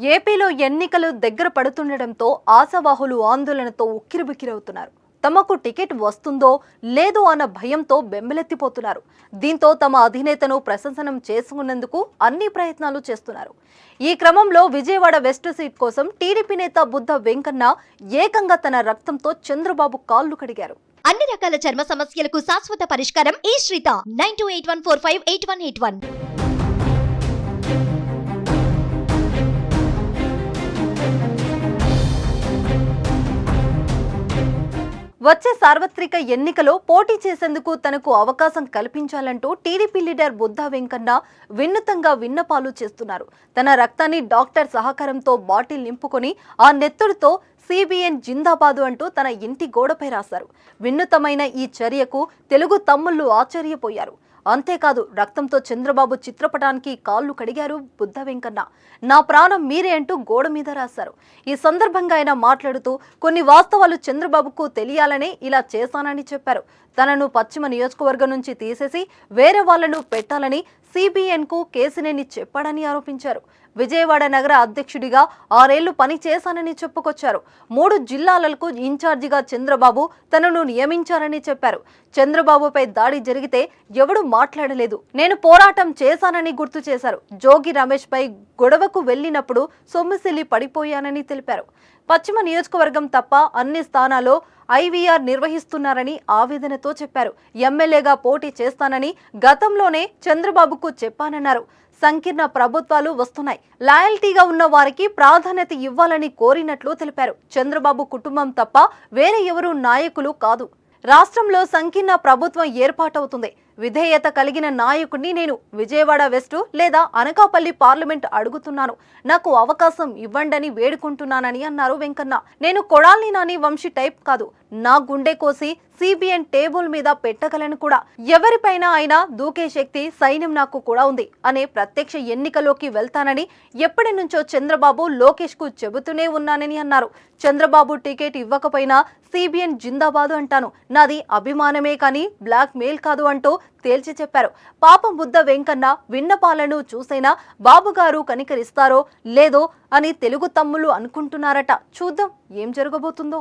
ఏపీలో ఎన్నికలు దగ్గర పడుతుండటంతో ఆశావాహులు ఆందోళనతో ఉక్కిరిబిక్కిరవుతున్నారు. తమకు టికెట్ వస్తుందో లేదో అన్న భయంతో బెంబెలెత్తిపోతున్నారు. దీంతో తమ అధినేతను ప్రశంసనం చేసుకునేందుకు అన్ని ప్రయత్నాలు చేస్తున్నారు. ఈ క్రమంలో విజయవాడ వెస్ట్ సీట్ కోసం టీడీపీ నేత బుద్ధ వెంకన్న ఏకంగా తన రక్తంతో చంద్రబాబు కాళ్లు కడిగారు. అన్ని రకాల చర్మ సమస్యలకు శాశ్వత పరిష్కారం ఈ శ్రీత 9281458181. వచ్చే సార్వత్రిక ఎన్నికలో పోటీ చేసేందుకు తనకు అవకాశం కల్పించాలంటూ టీడీపీ లీడర్ బుద్ధ వెంకన్న వినూత్నంగా విన్నపాలు చేస్తున్నారు. తన రక్తాన్ని డాక్టర్ సహకారంతో బాటిల్ నింపుకొని ఆ నెత్తుడితో సిబిఎన్ జిందాబాదు అంటూ తన ఇంటి గోడపై రాశారు. వినూత్నమైన ఈ చర్యకు తెలుగు తమ్ముళ్లు ఆశ్చర్యపోయారు. అంతేకాదు, రక్తంతో చంద్రబాబు చిత్రపటానికి కాళ్లు కడిగారు బుద్ధ వెంకన్న. నా ప్రాణం మీరే అంటూ గోడ మీద రాశారు. ఈ సందర్భంగా ఆయన మాట్లాడుతూ కొన్ని వాస్తవాలు చంద్రబాబుకు తెలియాలనే ఇలా చేశానని చెప్పారు. తనను పశ్చిమ నియోజకవర్గం నుంచి తీసేసి వేరే వాళ్లను పెట్టాలని సిబిఎన్కు కేసినేని చెప్పాడని ఆరోపించారు. విజయవాడ నగర అధ్యక్షుడిగా 6 ఏళ్లు పని చేశానని చెప్పుకొచ్చారు. 3 జిల్లాలకు ఇన్ఛార్జిగా చంద్రబాబు తనను నియమించారని చెప్పారు. చంద్రబాబుపై దాడి జరిగితే ఎవడూ మాట్లాడలేదు, నేను పోరాటం చేశానని గుర్తు చేశారు. జోగి రమేష్ పై గొడవకు వెళ్లినప్పుడు సొమ్మిసిల్లి పడిపోయానని తెలిపారు. పశ్చిమ నియోజకవర్గం తప్ప అన్ని స్థానాల్లో ఐవీఆర్ నిర్వహిస్తున్నారని ఆవేదనతో చెప్పారు. ఎమ్మెల్యేగా పోటీ చేస్తానని గతంలోనే చంద్రబాబుకు చెప్పానన్నారు. సంకీర్ణ ప్రభుత్వాలు వస్తున్నాయి, లాయల్టీగా ఉన్న వారికి ప్రాధాన్యత ఇవ్వాలని కోరినట్లు తెలిపారు. చంద్రబాబు కుటుంబం తప్ప వేరే ఎవరూ నాయకులు కాదు. రాష్ట్రంలో సంకీర్ణ ప్రభుత్వం ఏర్పాటవుతుంది. విధేయత కలిగిన నాయకుడిని నేను విజయవాడ వెస్ట్ లేదా అనకాపల్లి పార్లమెంట్ అడుగుతున్నాను. నాకు అవకాశం ఇవ్వండని వేడుకుంటున్నానని అన్నారు వెంకన్న. నేను కొడాలి నాని వంశీ టైప్ కాదు. నా గుండె కోసి సిబిఎన్ టేబుల్ మీద పెట్టగలను కూడా. ఎవరిపైనా అయినా దూకే శక్తి సైన్యం నాకు కూడా ఉంది అనే ప్రత్యక్ష ఎన్నికలోకి వెళ్తానని ఎప్పటి నుంచో చంద్రబాబు లోకేష్ కు చెబుతూనే ఉన్నానని అన్నారు. చంద్రబాబు టికెట్ ఇవ్వకపోయినా సిబిఎన్ జిందాబాదు అంటాను. నాది అభిమానమే కానీ బ్లాక్ మెయిల్ కాదు అంటూ తేల్చి చెప్పారు. పాపం బుద్ధ వెంకన్న విన్నపాలను చూసైనా బాబుగారు కనికరిస్తారో లేదో అని తెలుగు తమ్ముళ్ళు అనుకుంటున్నారట. చూద్దాం ఏం జరగబోతుందో.